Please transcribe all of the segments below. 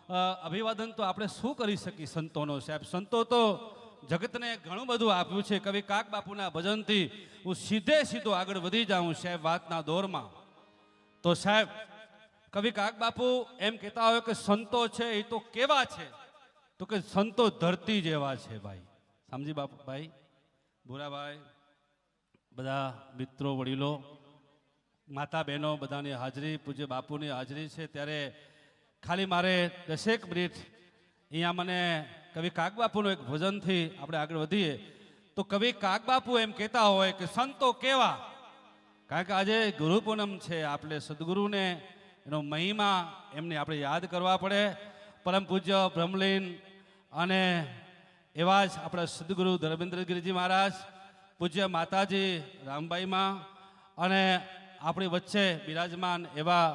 અભિવાદન તો આપણે શું કરી શકીએ સંતોનો સાહેબ. સંતો તો જગતને ઘણું બધું આપ્યું છે. કવિ કાક બાપુના ભજનથી હું સીધો આગળ વધી જાઉં સાહેબ વાતના દોરમાં. તો સાહેબ કવિ કાક બાપુ એમ કહેતા હોય કે સંતો છે એ તો કેવા છે, તો કે સંતો ધરતી જેવા છે ભાઈ. સમજી બાપુ ભાઈ, ભૂરાભાઈ, બધા મિત્રો, વડીલો, માતા બહેનો, બધાની હાજરી, પૂજ્ય બાપુની હાજરી છે. ત્યારે ખાલી મારે 10 મિનિટ અહીંયા મને કવિ કાક બાપુનો એક ભજનથી આપણે આગળ વધીએ. તો કવિ કાક બાપુ એમ કહેતા હોય કે સંતો કેવા, કારણ કે આજે ગુરુ પૂનમ છે, આપણે સદગુરુને એનો મહિમા એમને આપણે યાદ કરવા પડે. પરમ પૂજ્ય બ્રહ્મલીન અને એવા જ આપણા સદગુરુ ધર્મેન્દ્રગીરીજી મહારાજ, પૂજ્ય માતાજી રામબાઈમાં અને આપણી વચ્ચે બિરાજમાન એવા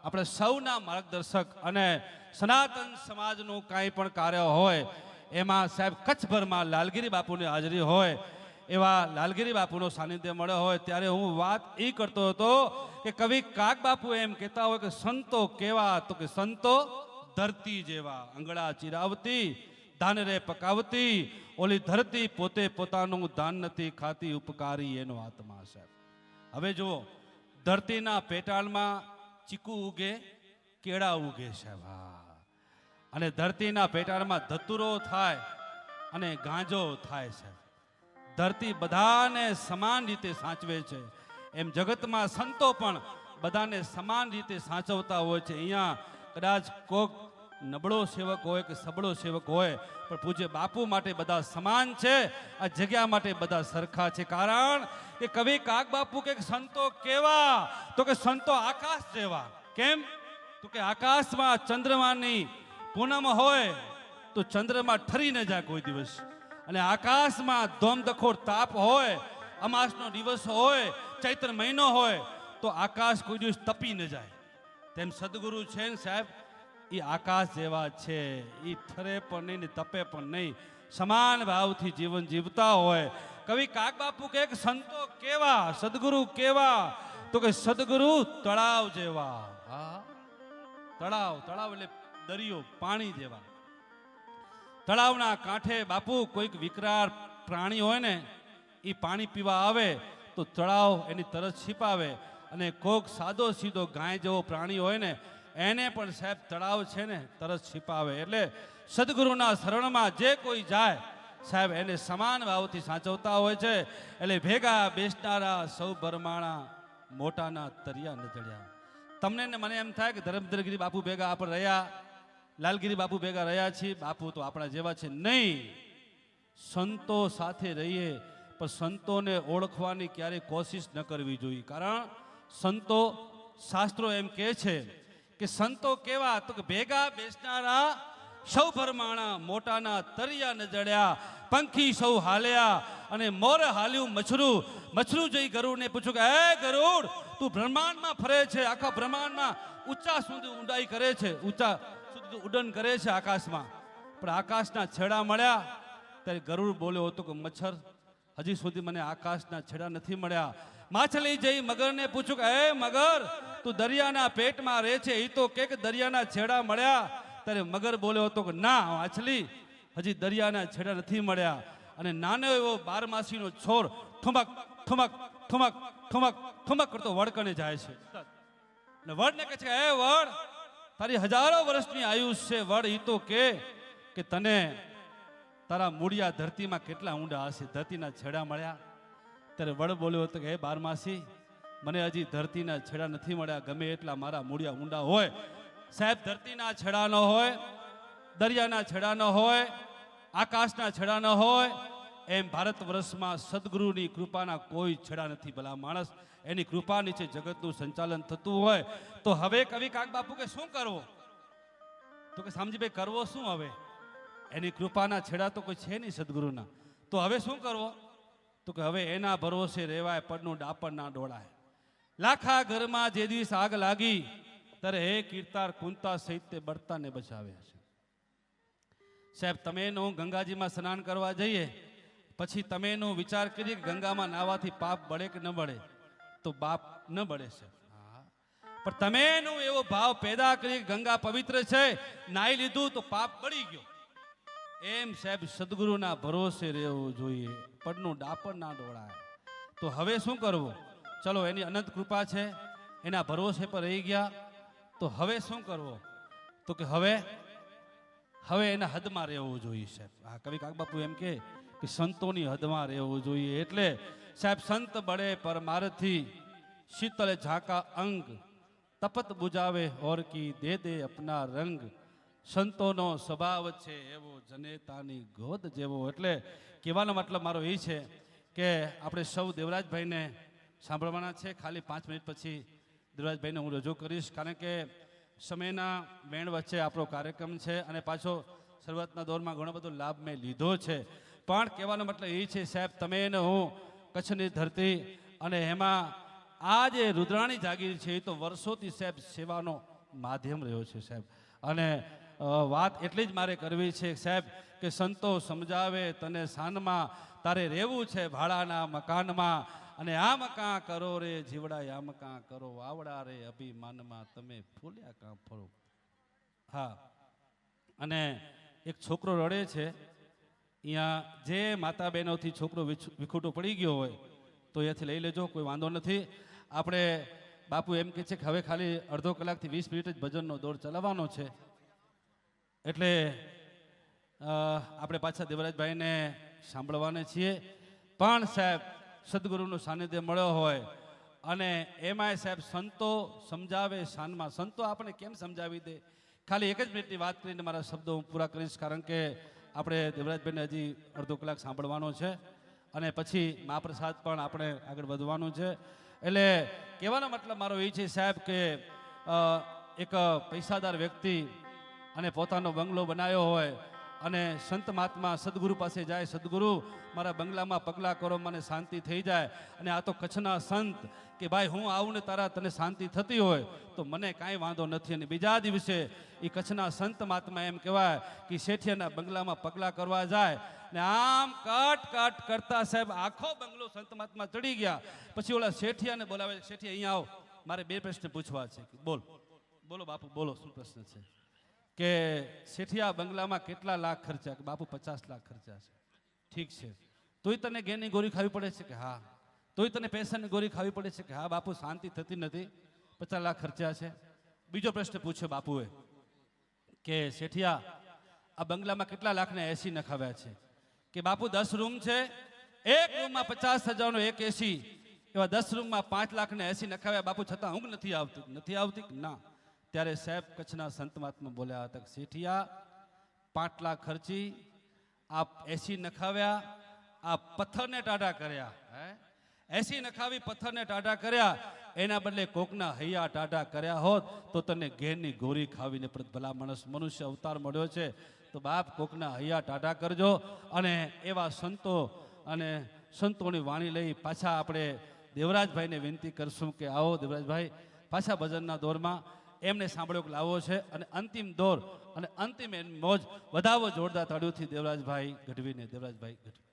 આપણે સૌના માર્ગદર્શક અને સનાતન સમાજનું કાંઈ પણ કાર્ય હોય એમાં સાહેબ કચ્છભરમાં લાલગીરી બાપુની હાજરી હોય, એવા લાલગીરી બાપુનો સાનિધ્ય મળ્યો હોય. ત્યારે હું વાત એ કરતો હતો કે કવિ કાક બાપુ એમ કહેતા હોય કે સંતો કેવા, તો કે સંતો ધરતી જેવા, આંગળા ચિરાવતી ધાન રે પકાવતી, ઓલી ધરતી પોતે પોતાનું ધાન નથી ખાતી, ઉપકારી એનો આત્મા સાહેબ. હવે જુઓ, ધરતીના પેટાળમાં ચીકુ ઉગે, કેળા ઉગે સાહેબ. હા, અને ધરતીના પેટાળમાં ધતુરો થાય અને ગાંજો થાય સાહેબ. ધરતી બધાને સમાન રીતે સાચવે છે, એમ જગતમાં સંતો પણ બધાને સમાન રીતે સાચવતા હોય છે. અહીંયા કદાચ કોક નબળો સેવક હોય કે સબળો સેવક હોય, પણ પૂજ્ય બાપુ માટે બધા સમાન છે, આ જગ્યા માટે બધા સરખા છે. કારણ કે કવિ કાક બાપુ કે સંતો કેવા, તો કે સંતો આકાશ જેવા. કેમ, તો કે આકાશમાં ચંદ્રમાની પૂનમ હોય તો ચંદ્રમા ઠરી ન જાય કોઈ દિવસ, અને આકાશમાં ધોમધખોર તાપ હોય, અમાસનો દિવસ હોય, ચૈત્ર મહિનો હોય તો આકાશ કોઈ દિવસ તપી ન જાય. તેમ સદગુરુ છે ને સાહેબ, એ આકાશ જેવા છે, એ ઠરે પણ નહીં ને તપે પણ નહીં, સમાન ભાવથી જીવન જીવતા હોય. કવિ કાક બાપુ કે સંતો કેવા, સદગુરુ કેવા, તો કે સદગુરુ તળાવ જેવા. હા, તળાવ, તળાવ એટલે દરિયો, પાણી જેવા. તળાવના કાંઠે બાપુ કોઈક વિકરાળ પ્રાણી હોય ને, એ પાણી પીવા આવે તો તળાવ એની તરસ છીપાવે, અને કોઈક સાદો સીધો ગાય જેવો પ્રાણી હોય ને, એને પણ સાહેબ તળાવ છે ને તરસ છીપાવે. એટલે સદગુરુના શરણમાં જે કોઈ જાય સાહેબ એને સમાન ભાવથી સાચવતા હોય છે. એટલે ભેગા બેસનારા સૌ ભરમાણા, મોટાના તરિયા ન ચડ્યા. તમને ને મને એમ થાય કે ધર્મેન્દ્રગીરી બાપુ ભેગા આપણે રહ્યા, લાલગીરી બાપુ ભેગા રહ્યા છીએ, બાપુ તો આપણા જેવા છે નહીં. સંતો સાથે રહીએ પણ સંતોને ઓળખવાની ક્યારેય કોશિશ ન કરવી જોઈએ. કારણ સંતો, શાસ્ત્રો એમ કહે છે કે સંતો કેવા, તો કે ભેગા બેસનારા સૌ ભરમાણા, મોટાના તરિયા ન જડ્યા, પંખી સૌ હાલ્યા અને મોર હાલ્યું મછરું. મછરું જઈ ગરુડને પૂછ્યું કે હે ગરુડ, તું બ્રહ્માંડમાં ફરે છે, આખા બ્રહ્માંડમાં ઊંચા સુધી ઊંડાઈ કરે છે, ઊંચા સુધી ઉડન કરે છે આકાશમાં, પણ આકાશના છેડા મળ્યા. ત્યારે ગરુડ બોલ્યો હતો કે મચ્છર, હજી સુધી મને આકાશના છેડા નથી મળ્યા. માછલી જઈ મગરને પૂછ્યું કે હે મગર, તું દરિયાના પેટમાં રહે છે, એ તો કે દરિયાના છેડા મળ્યા. ત્યારે મગર બોલ્યો હતો કે ના માછલી, હજી દરિયાના છેડા નથી મળ્યા. અને નાનો એવો 12માસીનો છોડ ઠુમક ઠુમક ઠુમક ઠુમક ઠુમક કરતો વડકને જાય છે. અને વડને કહે છે હે વડ, તારી હજારો વર્ષની આયુષ છે વડ, એ તો કે તને તારા મૂળિયા ધરતીમાં કેટલા ઊંડા હશે, ધરતીના છેડા મળ્યા. ત્યારે વડ બોલ્યો હતો કે હે 12માસી, મને હજી ધરતીના છેડા નથી મળ્યા, ગમે એટલા મારા મૂળિયા ઊંડા હોય સાહેબ, ધરતીના છેડા ન હોય, દરિયાના છેડા ન હોય, આકાશના છેડા ન હોય, એમ ભારત વર્ષમાં સદગુરુની કૃપાના કોઈ છેડા નથી. ભલા માણસ, એની કૃપા નીચે જગતનું સંચાલન થતું હોય. તો હવે કવિ કાક બાપુ કે શું કરવો, તો કે સમજીભાઈ કરવો શું હવે, એની કૃપાના છેડા તો કોઈ છે નહીં સદગુરુના, તો હવે શું કરવો, તો કે હવે એના ભરોસે રહેવાય, પડનું ડાપણ ના ડોળાય. લાખા ઘરમાં જે દિવસ આગ લાગી ત્યારે હે કીર્તાર કુંતા સહિત તે બળતાને બચાવ્યા છે. સાહેબ તમે હું ગંગાજીમાં સ્નાન કરવા જઈએ પછી તમે એનો વિચાર કરીએ કે ગંગામાં નાવાથી પાપ બળે કે ન બળે, તો બાપ ન બળે સાહેબ. પણ તમે એનો એવો ભાવ પેદા કરી ગંગા પવિત્ર છે, નાઈ લીધું તો પાપ બળી ગયો. એમ સાહેબ સદગુરુના ભરોસે રહેવું જોઈએ, પડનું ડાપણ ના ડોળાય. તો હવે શું કરવું? ચલો એની અનંત કૃપા છે, એના ભરોસે પર રહી ગયા, તો હવે શું કરવું? તો કે હવે એના હદમાં રહેવું જોઈએ સાહેબ. આ કવિ કાગબાપુ એમ કે સંતોની હદમાં રહેવું જોઈએ. એટલે સાહેબ સંત બળે પરમારથી, શીતળ ઝાકા અંગ, તપત બુજાવે ઓરકી, દે દે અપના રંગ. સંતોનો સ્વભાવ છે એવો, જનેતાની ગોદ જેવો. એટલે કહેવાનો મતલબ મારો એ છે કે આપણે સૌ દેવરાજભાઈને સાંભળવાના છે. ખાલી 5 મિનિટ પછી દેવરાજભાઈને હું રજૂ કરીશ, કારણ કે સમયના મેણ વચ્ચે આપણો કાર્યક્રમ છે અને પાછો શરૂઆતના દોરમાં ઘણો બધો લાભ મેં લીધો છે. પણ કહેવાનો મતલબ એ છે સાહેબ, તમે ને હું કચ્છની ધરતી, અને એમાં આ જે રુદ્રાણી જાગીર છે એ તો વર્ષોથી સાહેબ સેવાનો માધ્યમ રહ્યો છે સાહેબ. અને વાત એટલી જ મારે કરવી છે સાહેબ કે સંતો સમજાવે તને સાનમાં, તારે રહેવું છે ભાડાના મકાનમાં. અને આ મકાન કરો રે જીવડા, આ મકાન કરો વાવડા રે અભિમાનમાં, તમે ફૂલ્યા કાં ફરો. હા, અને એક છોકરો રડે છે અહીંયા, જે માતા બહેનોથી છોકરો વિખૂટો પડી ગયો હોય તો અહીંયાથી લઈ લેજો, કોઈ વાંધો નથી. આપણે બાપુ એમ કહે છે કે હવે ખાલી અડધો કલાકથી 20 મિનિટ જ ભજનનો દોર ચલાવવાનો છે. એટલે આપણે પાછા દેવરાજભાઈને સાંભળવાના છીએ. પણ સાહેબ સદગુરુનું સાનિધ્ય મળ્યો હોય, અને એમાંય સાહેબ સંતો સમજાવે શાનમાં. સંતો આપણે કેમ સમજાવી દે? ખાલી 1 જ મિનિટની વાત કરીને મારા શબ્દો હું પૂરા કરીશ, કારણ કે આપણે દેવરાજભાઈને હજી અડધો કલાક સાંભળવાનો છે અને પછી મહાપ્રસાદ પણ આપણે આગળ વધવાનું છે. એટલે કહેવાનો મતલબ મારો એ છે સાહેબ કે એક પૈસાદાર વ્યક્તિ અને પોતાનો બંગલો બનાવ્યો હોય અને સંત મહાત્મા સદગુરુ પાસે જાય, સદગુરુ મારા બંગલામાં પગલાં કરો, મને શાંતિ થઈ જાય. અને આ તો કચ્છના સંત કે ભાઈ હું આવું ને તારા તને શાંતિ થતી હોય તો મને કાંઈ વાંધો નથી. અને બીજા દિવસે એ કચ્છના સંત મહાત્મા એમ કહેવાય કે શેઠિયાના બંગલામાં પગલાં કરવા જાય ને આમ કટ કરતા સાહેબ આખો બંગલો સંત મહાત્મા ચડી ગયા. પછી ઓલા શેઠિયાને બોલાવે, શેઠિયા અહીંયા આવો, મારે 2 પ્રશ્ન પૂછવા છે. બોલો બાપુ, બોલો શું પ્રશ્ન છે? કે શેઠિયા બંગલામાં કેટલા લાખ ખર્ચા? કે બાપુ 50 લાખ ખર્ચા છે. ઠીક છે, તોય તને ઘેરની ગોળી ખાવી પડે છે? કે હા. તોય તને પૈસાની ગોળી ખાવી પડે છે? કે હા બાપુ, શાંતિ થતી નથી, 50 લાખ ખર્ચા છે. બીજો પ્રશ્ન પૂછ્યો બાપુએ કે શેઠિયા આ બંગલામાં કેટલા લાખને એસી નખાવ્યા છે? કે બાપુ 10 રૂમ છે, એક રૂમમાં 50,000નો એક એસી, એવા 10 રૂમમાં 5 લાખને એસી નખાવ્યા બાપુ, છતાં ઊંઘ નથી આવતી ના. ત્યારે સાહેબ કચ્છના સંત મહાત્મા બોલ્યા હતા, શેઠિયા 5 લાખ ખર્ચી, આ એસી નખાવ્યા, આ પથ્થરને ટાઢા કર્યા, એસી નખાવી પથ્થરને ટાઢા કર્યા, એના બદલે કોકના હૈયા ટાઢા કર્યા હોત તો તને ઘેરની ગોરી ખાવીને ભલા માણસ મનુષ્ય અવતાર મળ્યો છે. તો બાપ કોકના હૈયા ટાઢા કરજો. અને એવા સંતો અને સંતોની વાણી લઈ પાછા આપણે દેવરાજભાઈને વિનંતી કરશું કે આવો દેવરાજભાઈ પાછા ભજનના દોરમાં. એમને સાંભળ્યો કે લાવો છે અને અંતિમ દોર અને અંતિમ મોજ વધાવો જોરદાર તાળીઓથી દેવરાજભાઈ ગઢવીને. દેવરાજભાઈ ગઢવી.